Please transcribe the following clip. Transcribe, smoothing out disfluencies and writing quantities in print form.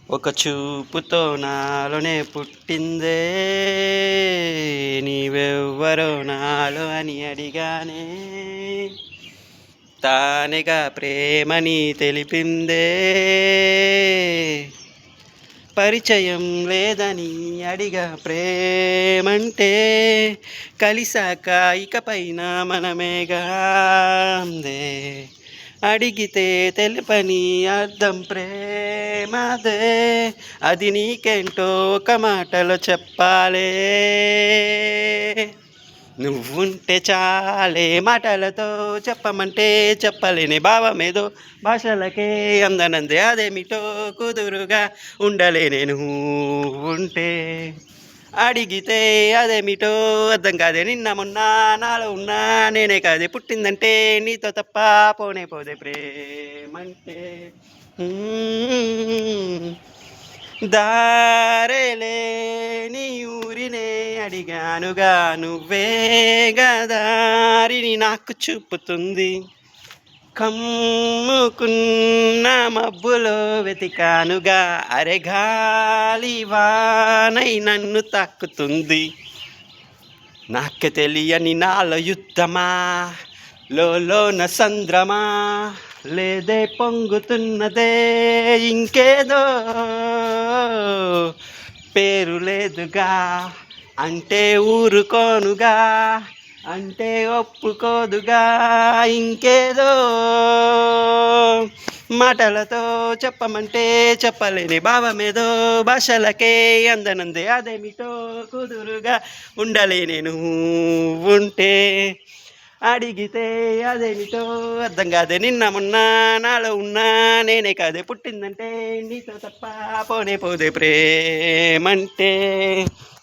ఒక చూపుతో నాలోనే పుట్టిందే నీవెవ్వరో నాలో అని అడిగానే తానేగా ప్రేమని తెలిపిందే పరిచయం లేదని అడిగా ప్రేమంటే కలిసాక ఇకపైన మనమేగా అందే అడిగితే తెలుపని అర్థం ప్రేమదే అది నీకేంటో ఒక మాటలో చెప్పాలే నువ్వుంటే చాలే మాటలతో చెప్పమంటే చెప్పలేని భావమేదో భాషలకే అందనందే అదేమిటో కుదురుగా ఉండలేనే నువ్వుంటే అడిగితే అదేమిటో అర్థం కాదే నిన్న మొన్న నాలో ఉన్నా నేనే కాదే పుట్టిందంటే నీతో తప్ప పోనే పోదే ప్రేమంటే హ్మ్. దారేలేని ఊరినే అడిగానుగా నువ్వేగా దారిని నాకు చూపుతుంది కమ్ముకున్న మబ్బులో వెతికానుగా అరె గాలి వానై నన్ను తాకుతుంది నాకే తెలియని నాలో యుద్ధమా లోన సంద్రమా లేదే పొంగుతున్నదే ఇంకేదో పేరు లేదుగా అంటే ఊరుకోనుగా అంటే ఒప్పుకోదుగా ఇంకేదో మాటలతో చెప్పమంటే చెప్పలేని భావమేదో భాషలకే అందనందే అదేమిటో కుదురుగా ఉండలేనే ఉంటే అడిగితే అదేమిటో అర్థం కాదే నిన్న మొన్న నాలో ఉన్నా నేనే కాదే పుట్టిందంటే నీతో తప్ప పోనే పోదే ప్రేమంటే